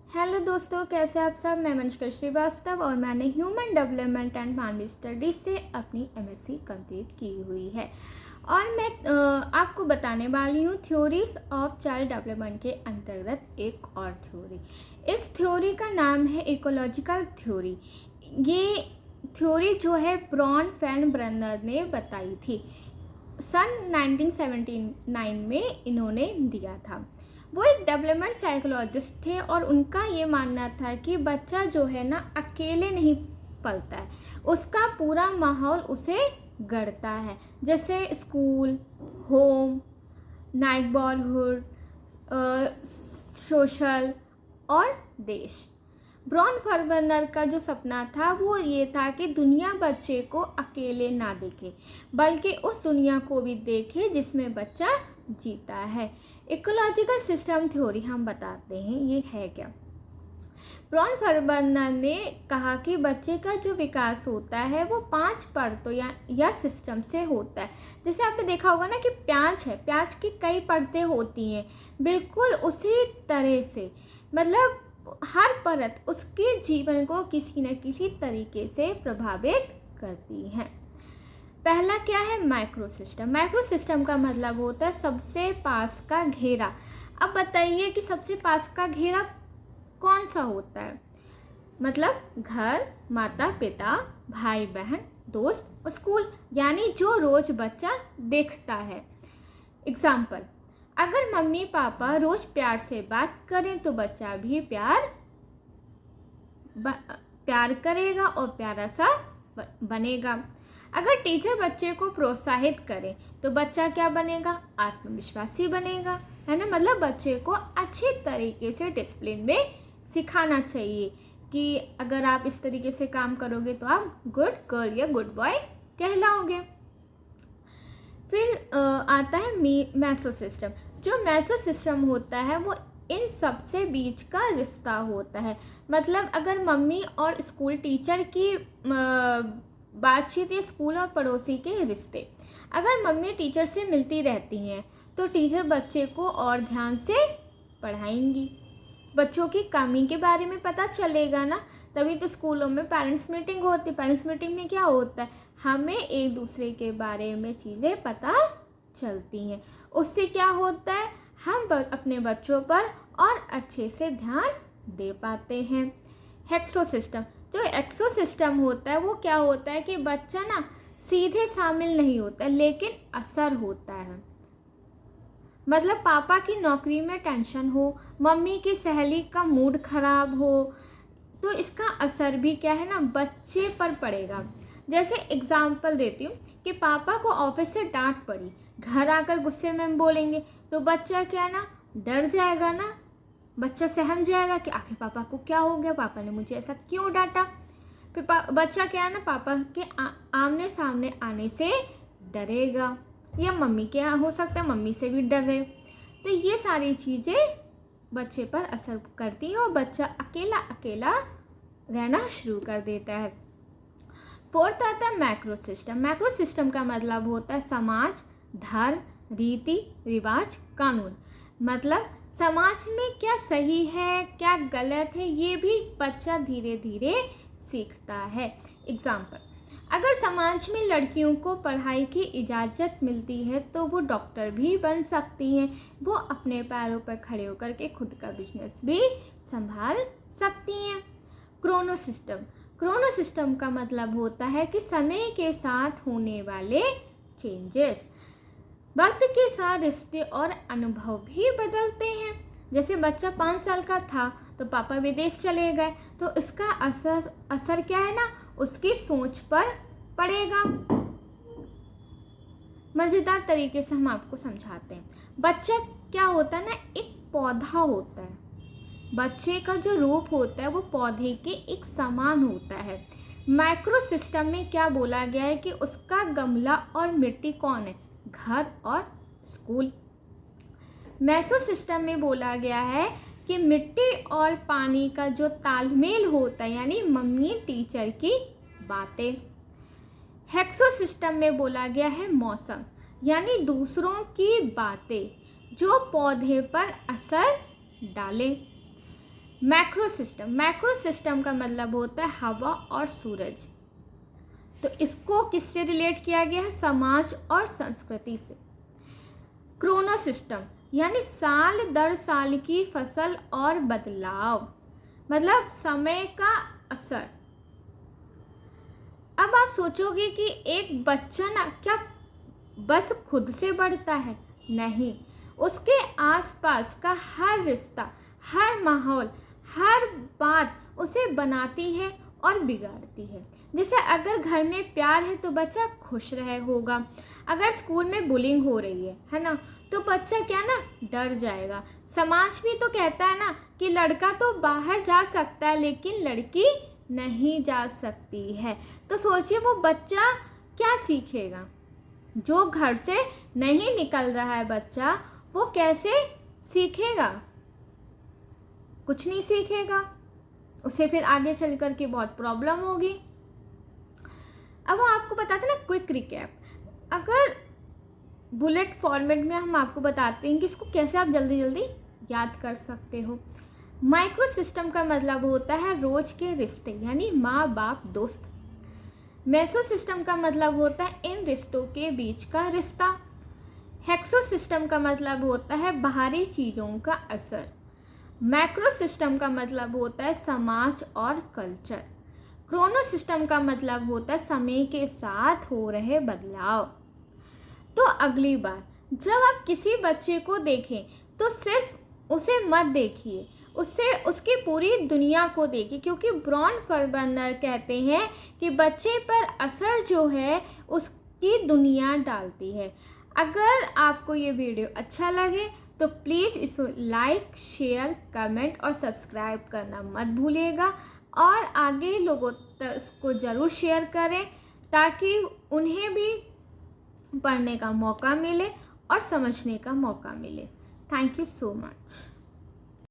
Hello दोस्तों, कैसे आप सब। मैं मनीषा श्रीवास्तव और मैंने human development and family studies से अपनी एमएससी कंप्लीट की हुई है। और मैं आपको बताने वाली हूँ थ्योरीज ऑफ चाइल्ड डेवलपमेंट के अंतर्गत एक और थ्योरी। इस थ्योरी का नाम है इकोलॉजिकल थ्योरी। ये थ्योरी जो है ब्रॉन फैन ब्रनर ने बताई थी, सन 1979 में इन्होंने दिया था। वो एक डेवलपमेंट साइकोलॉजिस्ट थे और उनका ये मानना था कि बच्चा जो है ना अकेले नहीं पलता है, उसका पूरा माहौल उसे गढ़ता है, जैसे स्कूल, होम, नाइबरहुड, सोशल और देश। ब्रॉन फर्बनर का जो सपना था वो ये था कि दुनिया बच्चे को अकेले ना देखे, बल्कि उस दुनिया को भी देखे जिसमें बच्चा जीता है। इकोलॉजिकल सिस्टम थ्योरी हम बताते हैं ये है क्या। ब्रॉन फर्बनर ने कहा कि बच्चे का जो विकास होता है वो 5 परतों या सिस्टम से होता है। जैसे आपने देखा होगा ना कि प्याज है, प्याज की कई परतें होती हैं, बिल्कुल उसी तरह से मतलब हर परत उसके जीवन को किसी न किसी तरीके से प्रभावित करती है। पहला क्या है, माइक्रो सिस्टम। माइक्रो सिस्टम का मतलब होता है सबसे पास का घेरा। अब बताइए कि सबसे पास का घेरा कौन सा होता है। मतलब घर, माता पिता, भाई बहन, दोस्त और स्कूल, यानी जो रोज बच्चा देखता है। एग्जाम्पल, अगर मम्मी पापा रोज प्यार से बात करें तो बच्चा भी प्यार करेगा और प्यारा सा बनेगा। अगर टीचर बच्चे को प्रोत्साहित करे तो बच्चा क्या बनेगा, आत्मविश्वासी बनेगा, है ना। मतलब बच्चे को अच्छे तरीके से डिसिप्लिन में सिखाना चाहिए कि अगर आप इस तरीके से काम करोगे तो आप गुड गर्ल या गुड बॉय कहलाओगे। फिर आता है मेसो सिस्टम। जो मेसो सिस्टम होता है वो इन सबसे बीच का रिश्ता होता है। मतलब अगर मम्मी और स्कूल टीचर की बातचीत या स्कूल और पड़ोसी के रिश्ते, अगर मम्मी टीचर से मिलती रहती हैं तो टीचर बच्चे को और ध्यान से पढ़ाएंगी। बच्चों की कमी के बारे में पता चलेगा ना, तभी तो स्कूलों में पेरेंट्स मीटिंग होती है। पेरेंट्स मीटिंग में क्या होता है, हमें एक दूसरे के बारे में चीज़ें पता चलती हैं। उससे क्या होता है, हम अपने बच्चों पर और अच्छे से ध्यान दे पाते हैं। Hexo system. जो एक्सो सिस्टम होता है वो क्या होता है कि बच्चा ना सीधे शामिल नहीं होता लेकिन असर होता है। मतलब पापा की नौकरी में टेंशन हो, मम्मी की सहेली का मूड खराब हो, तो इसका असर भी क्या है ना बच्चे पर पड़ेगा। जैसे एग्जाम्पल देती हूँ कि पापा को ऑफिस से डांट पड़ी, घर आकर गुस्से में बोलेंगे तो बच्चा क्या है ना डर जाएगा ना, बच्चा सहम जाएगा कि आखिर पापा को क्या हो गया, पापा ने मुझे ऐसा क्यों डांटा। फिर बच्चा क्या है ना पापा के आमने सामने आने से डरेगा, या मम्मी के यहाँ हो सकता है मम्मी से भी डरे। तो ये सारी चीज़ें बच्चे पर असर करती हैं और बच्चा अकेला अकेला रहना शुरू कर देता है। फोर्थ आता है मैक्रो सिस्टम। मैक्रो सिस्टम का मतलब होता है समाज, धर्म, रीति रिवाज, कानून। मतलब समाज में क्या सही है क्या गलत है ये भी बच्चा धीरे धीरे सीखता है। एग्जाम्पल, अगर समाज में लड़कियों को पढ़ाई की इजाज़त मिलती है तो वो डॉक्टर भी बन सकती हैं, वो अपने पैरों पर खड़े होकर के खुद का बिजनेस भी संभाल सकती हैं। Chrono system. क्रोनो सिस्टम का मतलब होता है कि समय के साथ होने वाले चेंजेस। वक्त के साथ रिश्ते और अनुभव भी बदलते हैं। जैसे बच्चा 5 साल का था तो पापा विदेश चले गए, तो इसका असर क्या है ना उसकी सोच पर पड़ेगा। मज़ेदार तरीके से हम आपको समझाते हैं। बच्चा क्या होता है ना एक पौधा होता है, बच्चे का जो रूप होता है वो पौधे के एक समान होता है। माइक्रो सिस्टम में क्या बोला गया है कि उसका गमला और मिट्टी कौन है, घर और स्कूल। मेसो सिस्टम में बोला गया है कि मिट्टी और पानी का जो तालमेल होता है, यानी मम्मी टीचर की बातें। हेक्सो सिस्टम में बोला गया है मौसम, यानी दूसरों की बातें जो पौधे पर असर डालें। मैक्रो सिस्टम का मतलब होता है हवा और सूरज। तो इसको किससे रिलेट किया गया है? समाज और संस्कृति से। क्रोनो सिस्टम यानी साल दर साल की फसल और बदलाव, मतलब समय का असर। अब आप सोचोगे कि एक बच्चा ना क्या बस खुद से बढ़ता है? नहीं, उसके आसपास का हर रिश्ता, हर माहौल, हर बात उसे बनाती है और बिगाड़ती है। जैसे अगर घर में प्यार है तो बच्चा खुश रहे होगा, अगर स्कूल में बुलिंग हो रही है ना, तो बच्चा क्या ना डर जाएगा। समाज भी तो कहता है ना कि लड़का तो बाहर जा सकता है लेकिन लड़की नहीं जा सकती है। तो सोचिए वो बच्चा क्या सीखेगा? जो घर से नहीं निकल रहा है बच्चा, वो कैसे सीखेगा? कुछ नहीं सीखेगा, उसे फिर आगे चल कर के बहुत प्रॉब्लम होगी। अब आपको बताते ना क्विक रिकैप, अगर बुलेट फॉर्मेट में हम आपको बताते हैं कि इसको कैसे आप जल्दी जल्दी याद कर सकते हो। माइक्रो सिस्टम का मतलब होता है रोज के रिश्ते, यानी माँ बाप दोस्त। मेसो सिस्टम का मतलब होता है इन रिश्तों के बीच का रिश्ता। हेक्सो सिस्टम का मतलब होता है बाहरी चीज़ों का असर। मैक्रो सिस्टम का मतलब होता है समाज और कल्चर। क्रोनो सिस्टम का मतलब होता है समय के साथ हो रहे बदलाव। तो अगली बार जब आप किसी बच्चे को देखें तो सिर्फ उसे मत देखिए, उससे उसकी पूरी दुनिया को देखिए, क्योंकि ब्रॉन फर्बनर कहते हैं कि बच्चे पर असर जो है उसकी दुनिया डालती है। अगर आपको ये वीडियो अच्छा लगे तो प्लीज़ इसको लाइक, शेयर, कमेंट और सब्सक्राइब करना मत भूलिएगा, और आगे लोगों तक इसको ज़रूर शेयर करें ताकि उन्हें भी पढ़ने का मौका मिले और समझने का मौका मिले। Thank you so much.